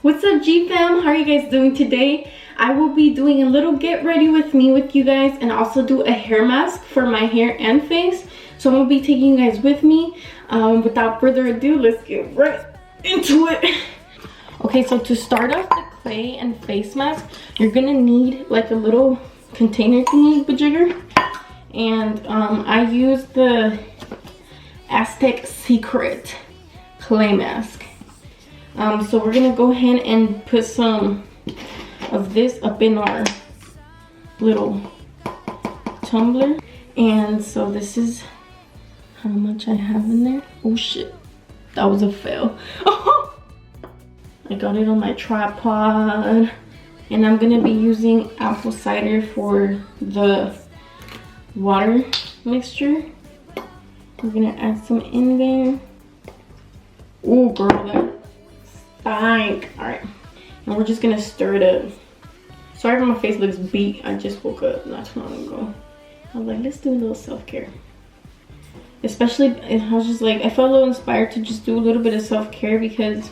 What's up, G fam? How are you guys doing today? I will be doing a little get ready with me with you guys, and also do a hair mask for my hair and face. So I'm gonna be taking you guys with me. Without further ado, let's get right into it. Okay, so to start off the clay and face mask, you're gonna need like a little container thingy bajigger, and I use the Aztec Secret clay mask. So we're gonna go ahead and put some of this up in our little tumbler. And so this is how much I have in there. Oh shit, that was a fail. I got it on my tripod. And I'm gonna be using apple cider for the water mixture. We're gonna add some in there. Oh girl, that stank. Alright, and we're just gonna stir it up. Sorry if my face looks beat. I just woke up not too long ago. I was like, let's do a little self-care. Especially, I was just like, I felt a little inspired to just do a little bit of self-care because,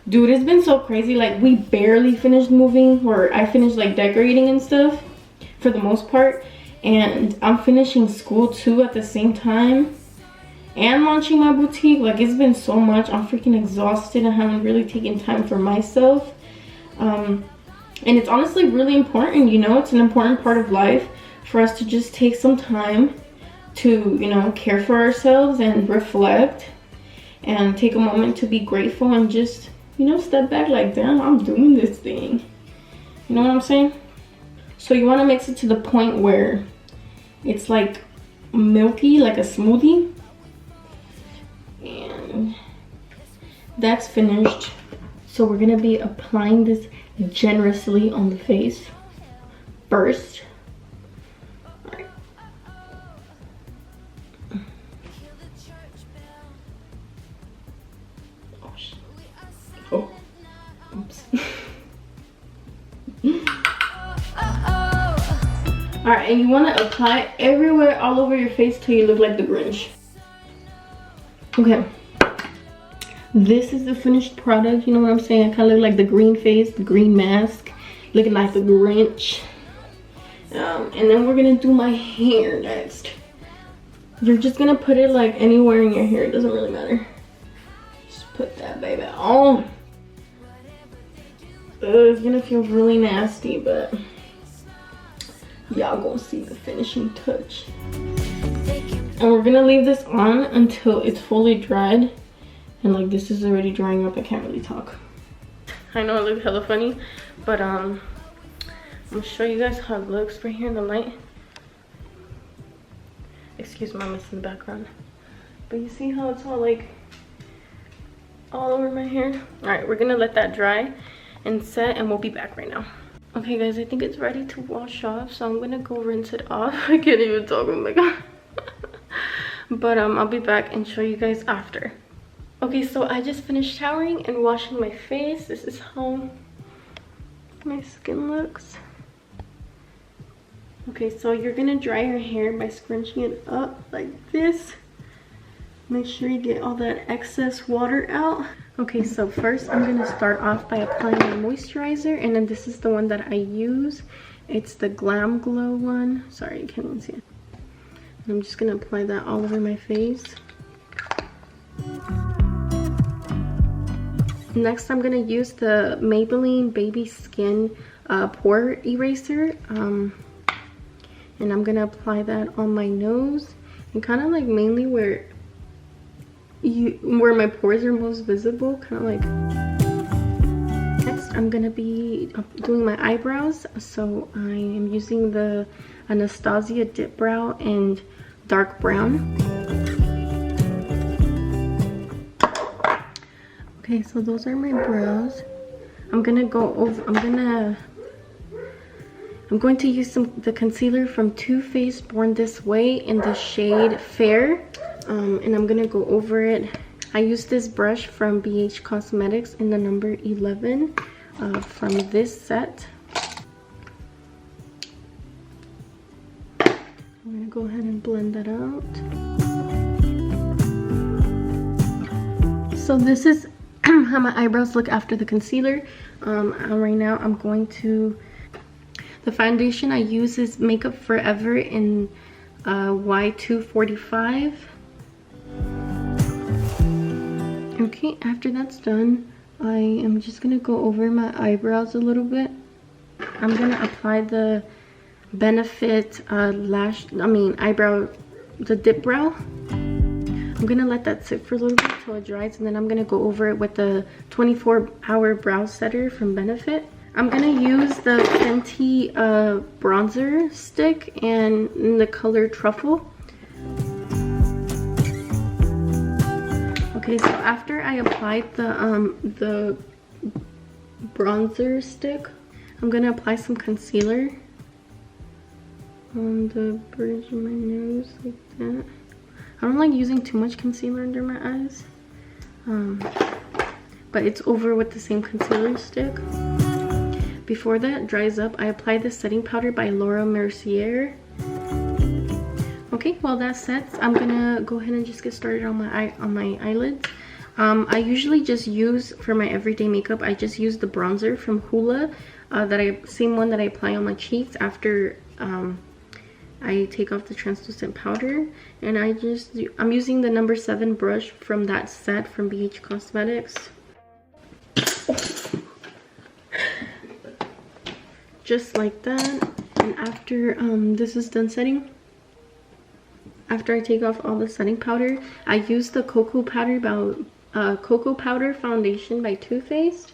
dude, it's been so crazy. Like, we barely finished moving, or I finished like decorating and stuff for the most part, and I'm finishing school too at the same time and launching my boutique. Like, it's been so much. I'm freaking exhausted. I haven't really taken time for myself, and it's honestly really important, you know. It's an important part of life for us to just take some time to, you know, care for ourselves and reflect and take a moment to be grateful and just, you know, step back like, damn, I'm doing this thing. You know what I'm saying? So you want to mix it to the point where it's like milky, like a smoothie. And that's finished. So we're gonna be applying this generously on the face first. All right. Oh shit. Oh, oops. All right, and you want to apply it everywhere, all over your face, till you look like the Grinch. Okay, this is the finished product. You know what I'm saying? I kind of look like the green face, the green mask, looking like the Grinch. And then we're gonna do my hair next. You're just gonna put it like anywhere in your hair. It doesn't really matter. Just put that baby on. It's gonna feel really nasty, but y'all gonna see the finishing touch. And we're gonna leave this on until it's fully dried. And like, this is already drying up. I can't really talk. I know it looks hella funny, but I'm gonna show you guys how it looks right here in the light. Excuse my mess in the background. But you see how it's all like all over my hair? All right, we're gonna let that dry and set, and we'll be back right now. Okay guys, I think it's ready to wash off, so I'm gonna go rinse it off. I can't even talk, oh my god. But I'll be back and show you guys after. Okay, so I just finished showering and washing my face. This is how my skin looks. Okay, so you're gonna dry your hair by scrunching it up like this. Make sure you get all that excess water out. Okay, so first I'm gonna start off by applying my moisturizer, and then this is the one that I use. It's the Glam Glow one. Sorry, you can't even see it. I'm just gonna apply that all over my face. Next, I'm gonna use the Maybelline Baby Skin pore eraser, and I'm gonna apply that on my nose and kind of like mainly where my pores are most visible, kind of like. Next, I'm gonna be doing my eyebrows, so I am using the Anastasia Dip Brow and dark brown. Okay, so those are my brows. I'm going to use the concealer from Too Faced Born This Way in the shade Fair. And I'm going to go over it. I used this brush from BH Cosmetics in the number 11 from this set. I'm going to go ahead and blend that out. So this is how my eyebrows look after the concealer. Right now I'm going to... The foundation I use is Makeup Forever in Y245. Okay, after that's done, I am just gonna go over my eyebrows a little bit. I'm gonna apply the Benefit eyebrow, the dip brow. I'm gonna let that sit for a little bit until it dries, and then I'm gonna go over it with the 24-hour brow setter from Benefit. I'm gonna use the Fenty bronzer stick and in the color Truffle. Okay, so after I applied the bronzer stick, I'm gonna apply some concealer on the bridge of my nose like that. I don't like using too much concealer under my eyes, but it's over with the same concealer stick. Before that dries up, I apply the setting powder by Laura Mercier. Okay, while that sets, I'm gonna go ahead and just get started on my eyelids. I usually just use, for my everyday makeup, I just use the bronzer from Hoola, same one that I apply on my cheeks after I take off the translucent powder. And I'm using the number 7 brush from that set from BH Cosmetics. Just like that. And after this is done setting, after I take off all the setting powder, I use the Cocoa Powder Foundation by Too Faced.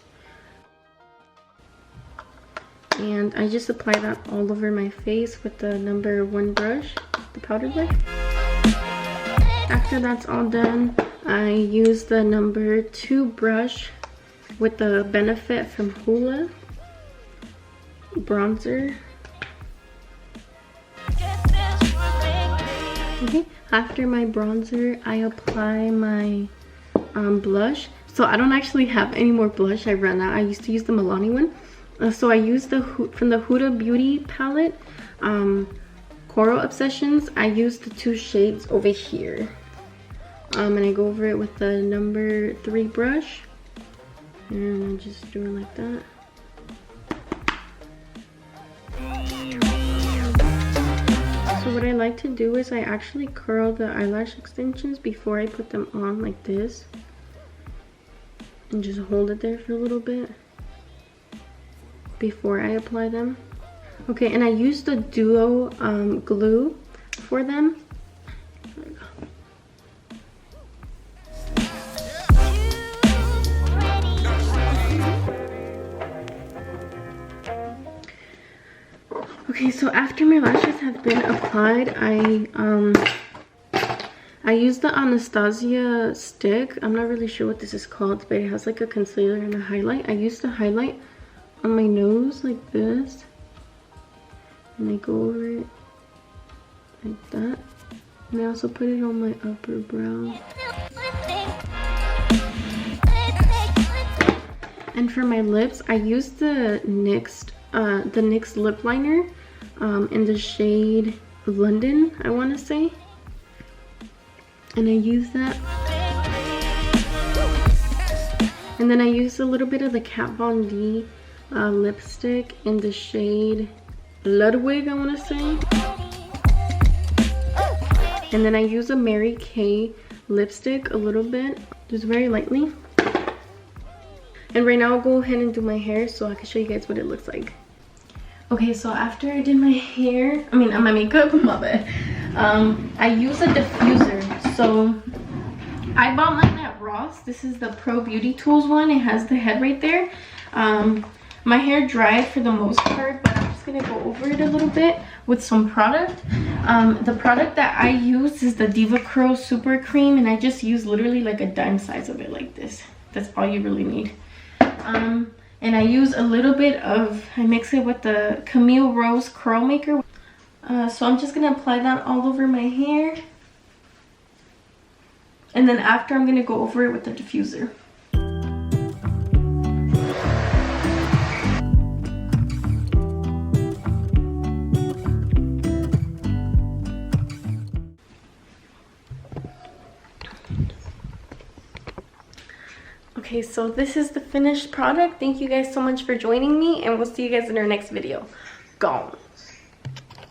And I just apply that all over my face with the number 1 brush, the powder brush. After that's all done, I use the number 2 brush with the Benefit from Hoola bronzer. Okay, after my bronzer, I apply my blush. So I don't actually have any more blush. I ran out. I used to use the Milani one. So I used from the Huda Beauty palette, Coral Obsessions. I used the 2 shades over here. And I go over it with the number 3 brush. And I just do it like that. So what I like to do is I actually curl the eyelash extensions before I put them on like this. And just hold it there for a little bit before I apply them. Okay, and I use the Duo glue for them. There we go. Okay, so after my lashes have been applied, I use the Anastasia stick. I'm not really sure what this is called, but it has like a concealer and a highlight. I use the highlight on my nose like this, and I go over it like that, and I also put it on my upper brow. And for my lips, I use the NYX lip liner in the shade London, I want to say, and I use that. And then I use a little bit of the Kat Von D lipstick in the shade Ludwig, I want to say. And then I use a Mary Kay lipstick a little bit, just very lightly. And right now I'll go ahead and do my hair so I can show you guys what it looks like. Okay, so after I did my hair, my makeup, my bad. I use a diffuser. So I bought mine at Ross. This is the Pro Beauty Tools one. It has the head right there. My hair dried for the most part, but I'm just gonna go over it a little bit with some product. The product that I use is the Diva Curl Super Cream, and I just use literally like a dime size of it like this. That's all you really need. And I use a little bit of, I mix it with the Camille Rose Curl Maker. So I'm just going to apply that all over my hair. And then after, I'm going to go over it with the diffuser. Okay, so this is the finished product. Thank you guys so much for joining me, and we'll see you guys in our next video. Gone.